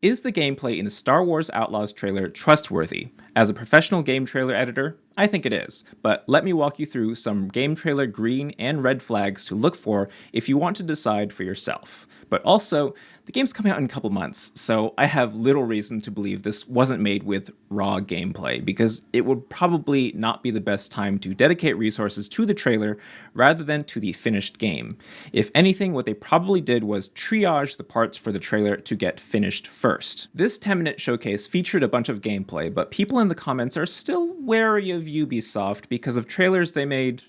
Is the gameplay in the Star Wars Outlaws trailer trustworthy? As a professional game trailer editor, I think it is, but let me walk you through some game trailer green and red flags to look for if you want to decide for yourself. But also, the game's coming out in a couple months, so I have little reason to believe this wasn't made with raw gameplay, because it would probably not be the best time to dedicate resources to the trailer rather than to the finished game. If anything, what they probably did was triage the parts for the trailer to get finished first. This 10-minute showcase featured a bunch of gameplay, but people in the comments are still wary of Ubisoft because of trailers they made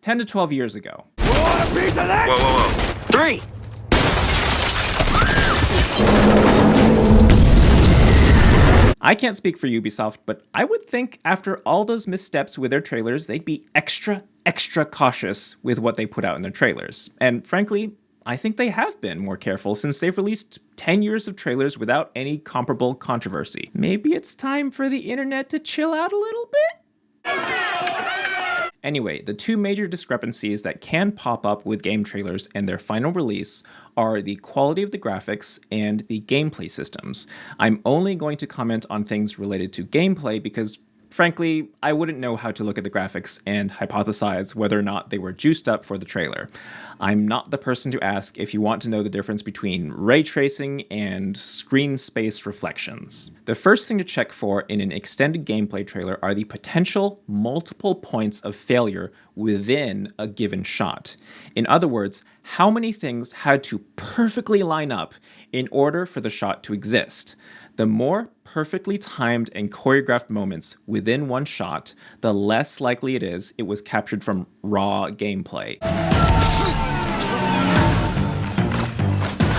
10 to 12 years ago. Whoa. 3! I can't speak for Ubisoft, but I would think after all those missteps with their trailers, they'd be extra cautious with what they put out in their trailers. And frankly, I think they have been more careful since they've released 10 years of trailers without any comparable controversy. Maybe it's time for the internet to chill out a little bit? Anyway, the two major discrepancies that can pop up with game trailers and their final release are the quality of the graphics and the gameplay systems. I'm only going to comment on things related to gameplay because, frankly, I wouldn't know how to look at the graphics and hypothesize whether or not they were juiced up for the trailer. I'm not the person to ask if you want to know the difference between ray tracing and screen space reflections. The first thing to check for in an extended gameplay trailer are the potential multiple points of failure within a given shot. In other words, how many things had to perfectly line up in order for the shot to exist. The more perfectly timed and choreographed moments within one shot, the less likely it is it was captured from raw gameplay.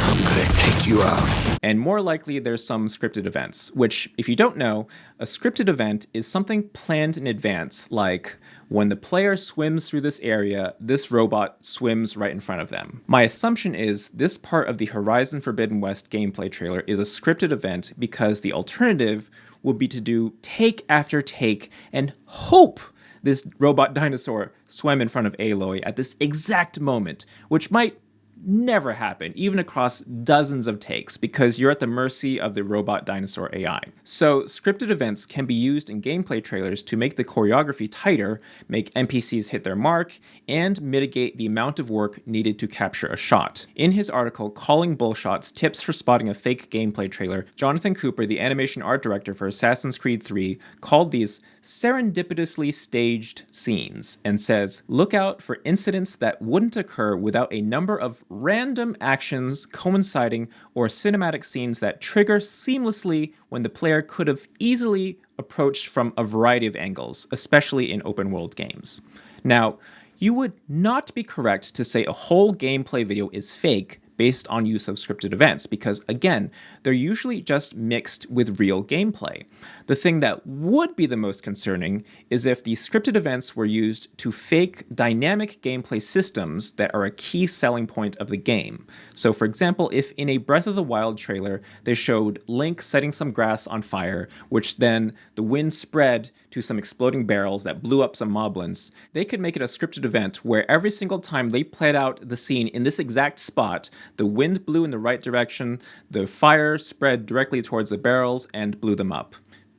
I'm gonna take you out. And more likely there's some scripted events, which, if you don't know, a scripted event is something planned in advance, like when the player swims through this area, this robot swims right in front of them. My assumption is this part of the Horizon Forbidden West gameplay trailer is a scripted event because the alternative would be to do take after take and hope this robot dinosaur swam in front of Aloy at this exact moment, which might never happen, even across dozens of takes, because you're at the mercy of the robot dinosaur AI. So scripted events can be used in gameplay trailers to make the choreography tighter, make NPCs hit their mark, and mitigate the amount of work needed to capture a shot. In his article, Calling Bullshots, Tips for Spotting a Fake Gameplay Trailer, Jonathan Cooper, the animation art director for Assassin's Creed 3, called these serendipitously staged scenes, and says, look out for incidents that wouldn't occur without a number of random actions coinciding or cinematic scenes that trigger seamlessly when the player could have easily approached from a variety of angles, especially in open world games. Now, you would not be correct to say a whole gameplay video is fake based on use of scripted events, because again, they're usually just mixed with real gameplay. The thing that would be the most concerning is if the scripted events were used to fake dynamic gameplay systems that are a key selling point of the game. So for example, if in a Breath of the Wild trailer, they showed Link setting some grass on fire, which then the wind spread to some exploding barrels that blew up some moblins, they could make it a scripted event where every single time they played out the scene in this exact spot, the wind blew in the right direction, the fire spread directly towards the barrels and blew them up.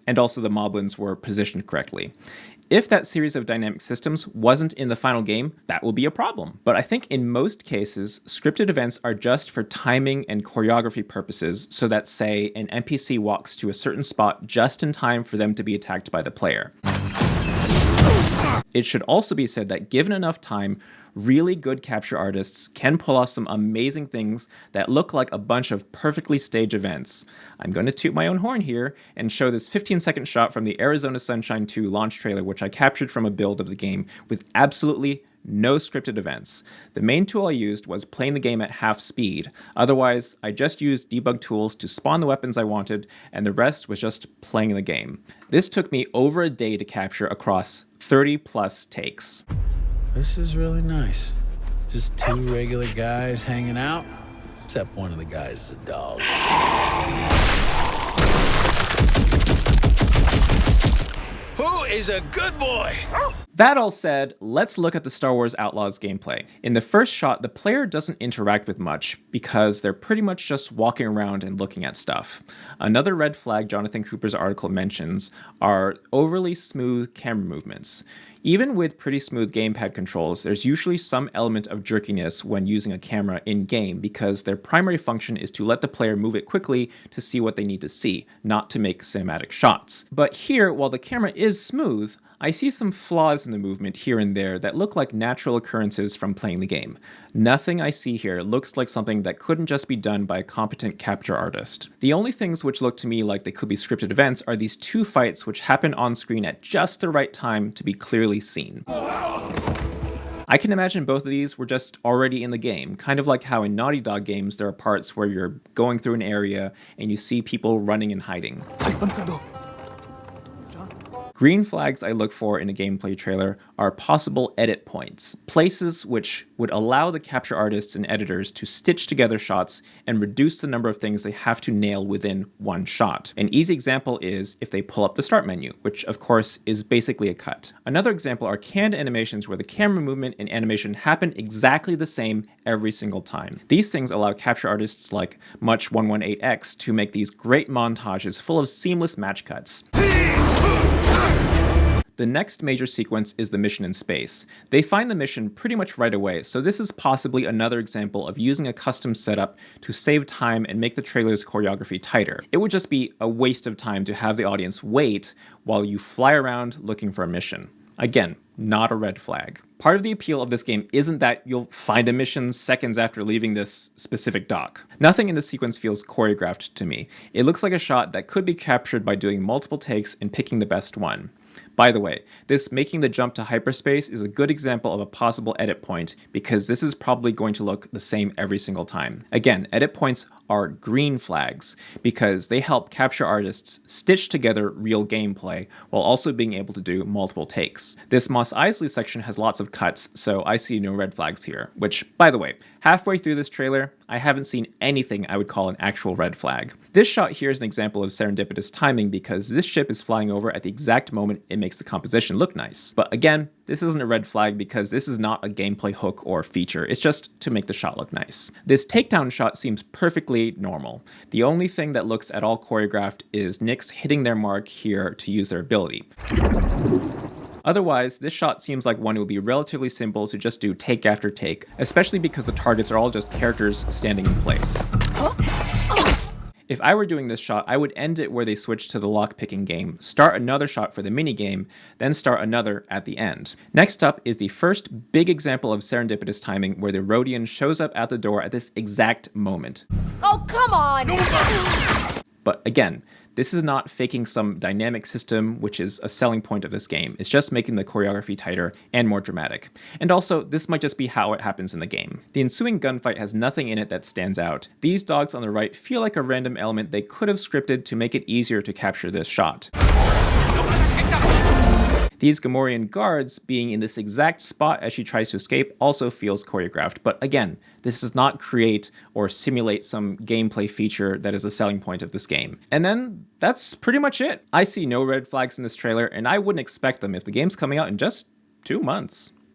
And also the moblins were positioned correctly. If that series of dynamic systems wasn't in the final game, that will be a problem. But I think in most cases, scripted events are just for timing and choreography purposes, so that, say, an NPC walks to a certain spot just in time for them to be attacked by the player. It should also be said that given enough time, really good capture artists can pull off some amazing things that look like a bunch of perfectly staged events. I'm going to toot my own horn here and show this 15-second shot from the Arizona Sunshine 2 launch trailer, which I captured from a build of the game with absolutely no scripted events. The main tool I used was playing the game at half speed. Otherwise, I just used debug tools to spawn the weapons I wanted, and the rest was just playing the game. This took me over a day to capture across 30+ takes. This is really nice. Just two regular guys hanging out, except one of the guys is a dog. Who is a good boy? That all said, let's look at the Star Wars Outlaws gameplay. In the first shot, the player doesn't interact with much because they're pretty much just walking around and looking at stuff. Another red flag Jonathan Cooper's article mentions are overly smooth camera movements. Even with pretty smooth gamepad controls, there's usually some element of jerkiness when using a camera in-game because their primary function is to let the player move it quickly to see what they need to see, not to make cinematic shots. But here, while the camera is smooth, I see some flaws in the movement here and there that look like natural occurrences from playing the game. Nothing I see here looks like something that couldn't just be done by a competent capture artist. The only things which look to me like they could be scripted events are these two fights which happen on screen at just the right time to be clearly seen. I can imagine both of these were just already in the game, kind of like how in Naughty Dog games there are parts where you're going through an area and you see people running and hiding. Green flags I look for in a gameplay trailer are possible edit points, places which would allow the capture artists and editors to stitch together shots and reduce the number of things they have to nail within one shot. An easy example is if they pull up the start menu, which of course is basically a cut. Another example are canned animations where the camera movement and animation happen exactly the same every single time. These things allow capture artists like Much118X to make these great montages full of seamless match cuts. The next major sequence is the mission in space. They find the mission pretty much right away, so this is possibly another example of using a custom setup to save time and make the trailer's choreography tighter. It would just be a waste of time to have the audience wait while you fly around looking for a mission. Again, not a red flag. Part of the appeal of this game isn't that you'll find a mission seconds after leaving this specific dock. Nothing in this sequence feels choreographed to me. It looks like a shot that could be captured by doing multiple takes and picking the best one. By the way, this making the jump to hyperspace is a good example of a possible edit point because this is probably going to look the same every single time. Again, edit points are green flags because they help capture artists stitch together real gameplay while also being able to do multiple takes. This Mos Eisley section has lots of cuts, so I see no red flags here, which, by the way, halfway through this trailer, I haven't seen anything I would call an actual red flag. This shot here is an example of serendipitous timing because this ship is flying over at the exact moment it makes the composition look nice. But again, this isn't a red flag because this is not a gameplay hook or feature, it's just to make the shot look nice. This takedown shot seems perfectly normal. The only thing that looks at all choreographed is Nyx hitting their mark here to use their ability. Otherwise, this shot seems like one it would be relatively simple to just do take after take, especially because the targets are all just characters standing in place. If I were doing this shot, I would end it where they switch to the lock-picking game, start another shot for the minigame, then start another at the end. Next up is the first big example of serendipitous timing where the Rhodian shows up at the door at this exact moment. Oh, come on! But again, this is not faking some dynamic system, which is a selling point of this game. It's just making the choreography tighter and more dramatic. And also, this might just be how it happens in the game. The ensuing gunfight has nothing in it that stands out. These dogs on the right feel like a random element they could have scripted to make it easier to capture this shot. These Gamorrean guards being in this exact spot as she tries to escape also feels choreographed, but again, this does not create or simulate some gameplay feature that is a selling point of this game. And then that's pretty much it. I see no red flags in this trailer, and I wouldn't expect them if the game's coming out in just 2 months.